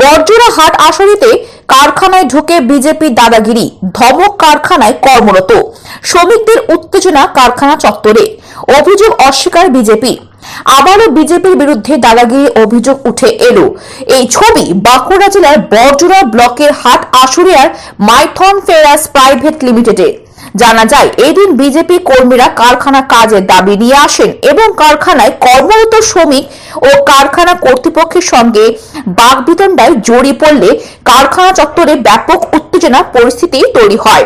বরজোড়া হাট আসরিতে কারখানায় ঢুকে বিজেপি দাদাগিরি, ধমক কারখানায় কর্মরত শ্রমিকদের উত্তেজনা কারখানা চত্বরে। অভিযোগ অস্বীকার বিজেপি। আবারও বিজেপির বিরুদ্ধে দাদাগিরি অভিযোগ উঠে এলো। এই ছবি বাঁকুড়া জেলার বরজোড়া ব্লকের হাট আশুলিয়ার মাইথন ফেরাস প্রাইভেট লিমিটেডের। জানা যায়, এদিন বিজেপি কর্মীরা কারখানা কাজের দাবি নিয়ে আসেন এবং কারখানায় কর্মরত শ্রমিক ও কারখানা কর্তৃপক্ষের সঙ্গে বাকবিতণ্ডায় জড়িয়ে পড়লে কারখানা চত্বরে ব্যাপক উত্তেজনা পরিস্থিতি তৈরি হয়।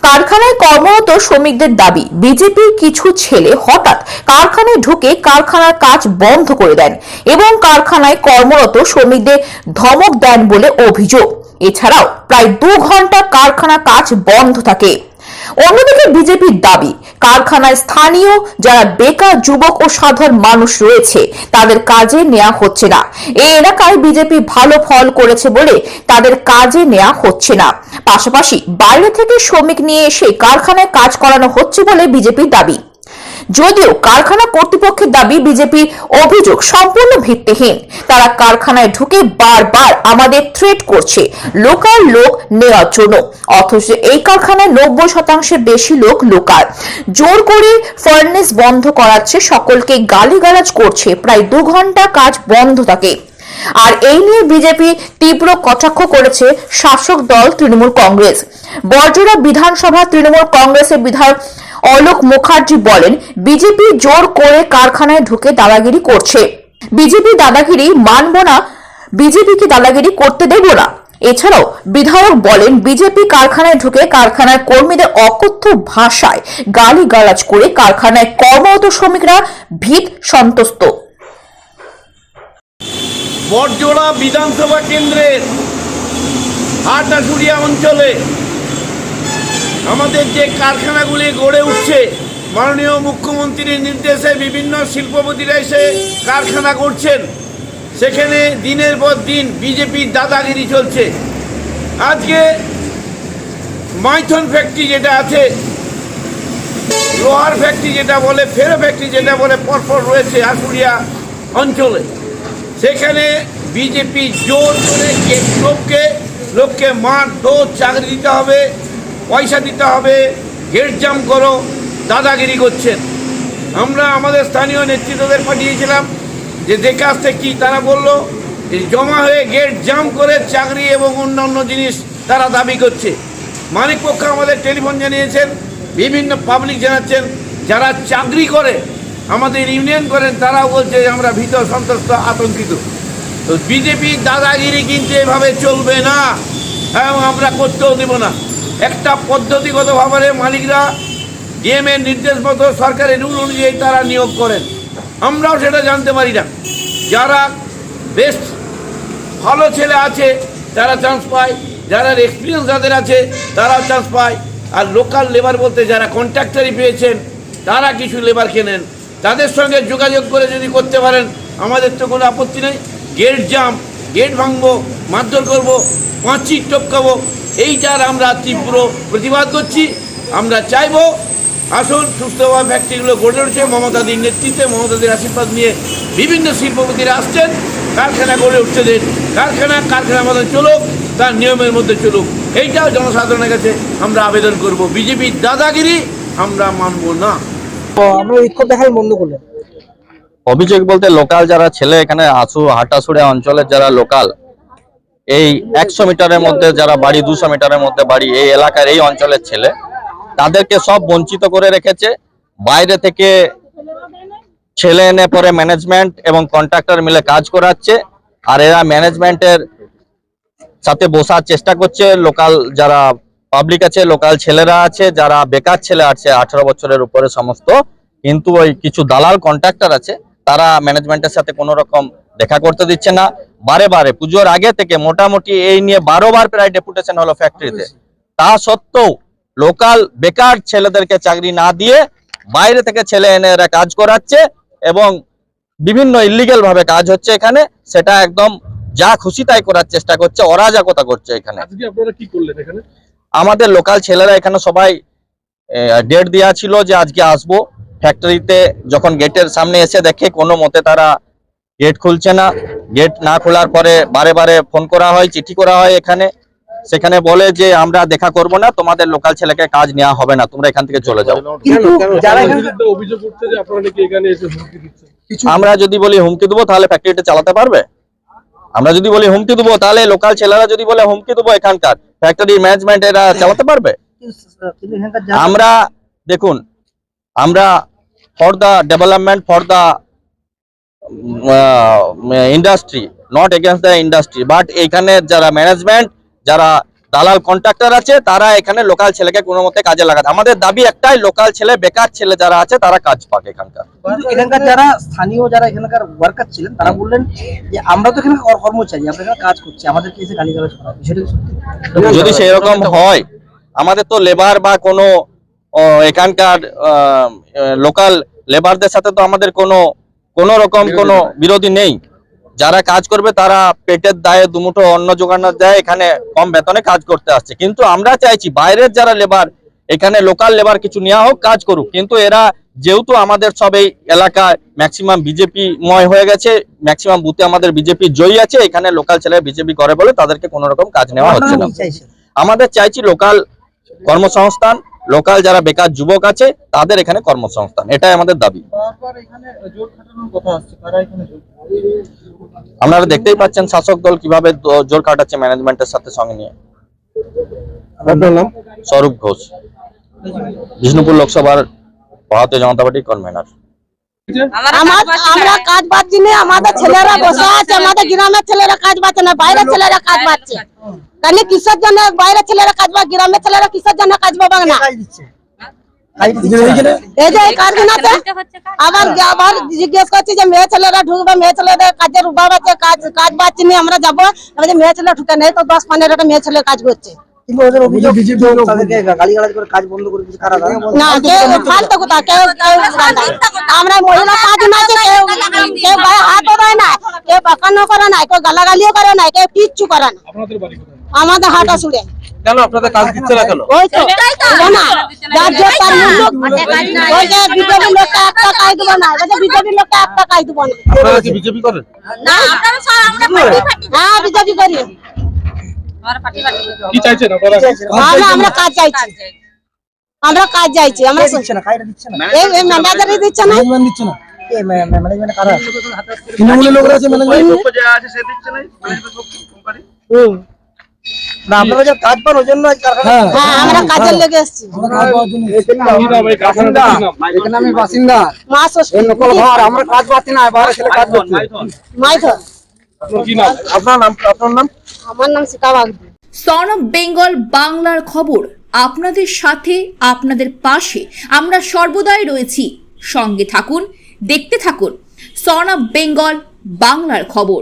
কারখানায় কর্মরত শ্রমিকদের দাবি, বিজেপির কিছু ছেলে হঠাৎ কারখানায় ঢুকে কারখানার কাজ বন্ধ করে দেন এবং কারখানায় কর্মরত শ্রমিকদের ধমক দেন বলে অভিযোগ। এছাড়াও প্রায় 2 ঘন্টা কারখানা কাজ বন্ধ থাকে। অন্যদিকে বিজেপির দাবি, কারখানায় স্থানীয় যারা বেকার যুবক ও সাধারণ মানুষ রয়েছে তাদের কাজে নেওয়া হচ্ছে না। এই এলাকায় বিজেপি ভালো ফল করেছে বলে তাদের কাজে নেওয়া হচ্ছে না। পাশাপাশি বাইরে থেকে শ্রমিক নিয়ে এসে কারখানায় কাজ করানো হচ্ছে বলে বিজেপির দাবি। যদিও কারখানা কর্তৃপক্ষের দাবি, বিজেপির অভিযোগ সম্পূর্ণ ভিত্তিহীন। তারা কারখানায় ঢুকে বারবার আমাদের থ্রেট করছে লোকাল লোক নেওয়ার জন্য, অথচ এই কারখানায় 90% বেশি লোক লোকাল। জোর করে ফার্নেস বন্ধ করাচ্ছে, সকলকে গালিগালাজ করছে। প্রায় 2 ঘন্টা কাজ বন্ধ থাকে। আর এই নিয়ে বিজেপি তীব্র কটাক্ষ করেছে শাসক দল তৃণমূল কংগ্রেস। বরজোড়া বিধানসভা তৃণমূল কংগ্রেসের বিধায়ক অলোক মুখার্জি বলেন, বিজেপি জোর করে কারখানায় ঢুকে দাদাগিরি করছে। বিজেপি দাদাগিরি মানব না, বিজেপিকে দাদাগিরি করতে দেব না। এছাড়াও বিধায়ক বলেন, বিজেপি কারখানায় ঢুকে কারখানার কর্মীদের অকথ্য ভাষায় গালিগালাজ করে কারখানায় কর্মরত শ্রমিকরা ভীত সন্ত্রস্ত। বরজোড়া বিধানসভা কেন্দ্রের হাট আশুলিয়া অঞ্চলে আমাদের যে কারখানাগুলি গড়ে উঠছে, মাননীয় মুখ্যমন্ত্রীর নির্দেশে বিভিন্ন শিল্পপতিরা এসে কারখানা করছেন, সেখানে দিনের পর দিন বিজেপির দাদাগিরি চলছে। আজকে মাইথন ফ্যাক্টরি যেটা আছে, লোহার ফ্যাক্টরি যেটা বলে, ফেরো ফ্যাক্টরি যেটা বলে, পরপর রয়েছে আশুলিয়া অঞ্চলে, সেখানে বিজেপি জোর করে লোককে মার দৌড়, চাকরি দিতে হবে, পয়সা দিতে হবে, গেট জাম করো, দাদাগিরি করছেন। আমরা আমাদের স্থানীয় নেতৃত্বদের পাঠিয়েছিলাম যে দেখে আসতে, কি তারা বলল, জমা হয়ে গেট জাম করে চাকরি এবং অন্যান্য জিনিস তারা দাবি করছে। মালিক পক্ষ আমাদের টেলিফোন জানিয়েছেন, বিভিন্ন পাবলিক জানাচ্ছেন, যারা চাকরি করে আমাদের ইউনিয়ন করেন তারাও বলছে আমরা ভীত, সন্ত্রস্ত, আতঙ্কিত। তো বিজেপির দাদাগিরি কিন্তু এভাবে চলবে না এবং আমরা করতেও দেব না। একটা পদ্ধতিগতভাবে মালিকরা ডিএমের নির্দেশ মতো সরকারের রুল অনুযায়ী তারা নিয়োগ করেন, আমরাও সেটা জানতে পারি না। যারা বেশ ভালো ছেলে আছে তারা চান্স পায়, যারা এক্সপিরিয়েন্স যাদের আছে তারাও চান্স পায়। আর লোকাল লেবার বলতে যারা কন্ট্রাক্টারি পেয়েছেন তারা কিছু লেবার কেনেন, তাদের সঙ্গে যোগাযোগ করে যদি করতে পারেন আমাদের তো কোনো আপত্তি নেই। গেট জাম, গেট ভাঙবো, মারধর করবো, পাঁচি টপকাবো, এইটার আমরা তীব্র প্রতিবাদ করছি। আমরা চাইবো আসুন সুস্থভাবে ফ্যাক্টরিগুলো গড়ে উঠছে মমতাদির নেতৃত্বে, মমতাদির আশীর্বাদ নিয়ে বিভিন্ন শিল্পপতিরা আসছেন, কারখানা গড়ে উঠতে দেন, কারখানা মতো চলুক, তার নিয়মের মধ্যে চলুক, এইটাও জনসাধারণের কাছে আমরা আবেদন করব। বিজেপির দাদাগিরি আমরা মানব না। আমরা বিক্ষোভ দেখাই বন্ধ করলেন। অভিযোগ বলতে লোকাল যারা ছেলে এখানে হাটাশুড়িয়া অঞ্চলের যারা লোকাল, এই 100 মিটারের মধ্যে যারা বাড়ি, 200 মিটারের মধ্যে বাড়ি, এই এলাকার এই অঞ্চলের ছেলে, তাদেরকে সব বঞ্চিত করে রেখেছে। বাইরে থেকে ছেলে এনে পরে ম্যানেজমেন্ট এবং কন্ট্রাক্টর মিলে কাজ করাচ্ছে, আর এরা ম্যানেজমেন্টের সাথে বসার চেষ্টা করছে। লোকাল যারা পাবলিক আছে, লোকাল ছেলেরা আছে, যারা বেকার ছেলে আছে 18 বছরের উপরে সমস্ত, কিন্তু ওই কিছু দালাল কন্ট্রাক্টর আছে, তারা ম্যানেজমেন্টের সাথে কোনো রকম দেখা করতে দিচ্ছে না। বারে পুজোর আগে থেকে মোটামুটি এই নিয়ে 12 বার প্রায় ডেপুটেশন হলো ফ্যাক্টরিতে। তা সত্ত্বেও লোকাল বেকার ছেলেদেরকে চাকরি না দিয়ে বাইরে থেকে ছেলে এনে এরা কাজ করাচ্ছে এবং বিভিন্ন ইলিগাল ভাবে কাজ হচ্ছে এখানে। সেটা একদম যা খুশি তাই করার চেষ্টা করছে, অরাজকতা করছে এখানে। আজকে আপনারা কি করলেন এখানে? আমাদের লোকাল ছেলেরা এখানে সবাই ডেট দেওয়া ছিল যে আজকে আসবো। ফ্যাক্টরিতে যখন গেটের সামনে এসে দেখে কোনো মতে তারা গেট খুলছে না। গেট না খোলার পরে বারে বারে ফোন করা হয়, চিঠি করা হয় এখানে, সেখানে বলে যে আমরা দেখা করব না, তোমাদের লোকাল ছেলেকে কাজ নেওয়া হবে না, তোমরা এখান থেকে চলে যাও। কিন্তু যারা এখানে অভিযোগ করছে যে আপনারা নাকি এখানে এসে হুমকি দিচ্ছেন। আমরা যদি বলি হুমকি দেবো তাহলে ফ্যাক্টরিটা চালাতে পারবে? আমরা যদি বলি হুমকি দেবো তাহলে লোকাল ছেলেরা যদি বলে হুমকি দেবো এখানকার ফ্যাক্টরি ম্যানেজমেন্ট এরা চালাতে পারবে? কিন্তু এখানকার যারা আমরা দেখুন, আমরা for the development for the industry, not against the industry, but এখানে যারা ম্যানেজমেন্ট, যারা দালাল কন্ট্রাক্টর আছে, তারা এখানে লোকাল ছেলেকে কোনো মতে কাজে লাগাতে। আমাদের দাবি একটাই, লোকাল ছেলে, বেকার ছেলে যারা আছে তারা কাজ পাক এখানকার। কিন্তু এখানকার যারা স্থানীয় যারা এখানকার ওয়ার্কার ছিলেন তারা বললেন যে আমরা তো এখানে কর্মচারী, আমরা এখানে কাজ করছি, আমাদেরকে এসে গালিগালাজ করা হয়। সেটা কি সত্যি? যদি সেরকম হয়, আমাদের তো লেবার বা কোনো এখানকার লোকাল লেবারদের সাথে তো আমাদের কোনো রকম কোনো বিরোধী নেই। যারা কাজ করবে তারা পেটের দায়ে দুমুঠো অন্ন জোগানোর দায়ে এখানে কম বেতনে কাজ করতে আসছে। কিন্তু আমরা চাইছি বাইরের যারা লেবার, এখানে লোকাল লেবার কিছু নেওয়া হোক, কাজ করুক। কিন্তু এরা যেহেতু আমাদের সব এই এলাকায় ম্যাক্সিমাম বিজেপি ময় হয়ে গেছে, ম্যাক্সিমাম বুথে আমাদের বিজেপি জয়ী আছে, এখানে লোকাল ছেলে বিজেপি করে বলে তাদেরকে কোনো রকম কাজ নেওয়া হচ্ছে না। আপনারা কি চাইছেন? আমাদের চাইছি লোকাল কর্মসংস্থান, লোকাল যারা বেকার যুবক আছে তাদের এখানে কর্মসংস্থান, এটাই আমাদের দাবি। আপনারা দেখতেই পাচ্ছেন শাসক দল কিভাবে জোর কাটাচ্ছে ম্যানেজমেন্টের সাথে সঙ্গে নিয়ে। আপনার নাম? স্বরূপ ঘোষ, বিষ্ণুপুর লোকসভার ভারতীয় জনতা পার্টির কনভেনার। আমরা কাজ পাচ্ছি না, আমাদের ছেলেরা বসে আছে, আমাদের গ্রামের ছেলেরা কাজ পাচ্ছে না, বাইরের ছেলেরা কাজ পাচ্ছে। তাহলে কিসের জন্য বাইরের ছেলেরা কাজ পাবে, গ্রামের ছেলেরা কিসের জন্য কাজ পাবে না? কাজ দিচ্ছে। কাজ দিচ্ছে এইখানে? এই যে এই কাজগুলোতে আবার জিজ্ঞেস করছি যে মেয়ে ছেলেরা ঢুকবে, মেয়ে ছেলেদের কাজের অভাব আছে, কাজ পাচ্ছি না, আমরা যাবো, আমাদের মেয়ে ছেলে ঢুকে নেই তো 10-15টা মেয়ে ছেলে কাজ করছে। কিন্তু ওদের অভিযোগ তাদেরকে গালিগালাজ করে কাজ বন্ধ করে দিচ্ছে, কারা? না কেউ ফালতু কথা, কেউ আমরা মহিলা কাজ না আছে, কেউ গায়ে হাতও দেয় না, কেউ বাঁকানো করে না, কেউ গালাগালিও করে না, কেউ কিচ্ছু করে না। আপনাদের বাড়ি কোথায়? আমাদের হাঁটা ছুড়ে কেন আপনাদের কাজ দিচ্ছে না কেন? ওই তো না, যার যে তার মুল্লুক, ওই যে বিজেপি লোকটা একটা কাজ দেবো না, ওই যে বিজেপি লোকটা একটা কাজ দেবো না। আপনারা কি বিজেপি করেন? হ্যাঁ বিজেপি করি কি চাইছেন আপনারা? আমরা কাজ চাইছি, আমরা কাজ চাইছি, আমরা দিচ্ছে না, কাইরা দিচ্ছে না, এই ম্যানেজারই দিচ্ছে না। ম্যানেজমেন্ট দিচ্ছে না। কে ম্যানেজমেন্ট কারা আছে? তৃণমূলের লোকরা আছে ম্যানেজমেন্ট। না আপনারা যে কাজ পান ওই জন্য আজ কারখানা। হ্যাঁ আমরা কাজের লেগে এসেছি। এখানে আমি বাসিন্দা, মা ষষ্ঠী নকল ঘর, আমরা কাজ পাচ্ছি না, বাইরে ছেলে কাজ করছে। মাইথর। আপনার কি নাম? আপনার নাম? আপনার নাম? আমার নাম সীতা বাগদি। সন অফ বেঙ্গল বাংলার খবর আপনাদের সাথে, আপনাদের পাশে আমরা সর্বদাই রয়েছি। সঙ্গে থাকুন, দেখতে থাকুন সন অফ বেঙ্গল বাংলার খবর।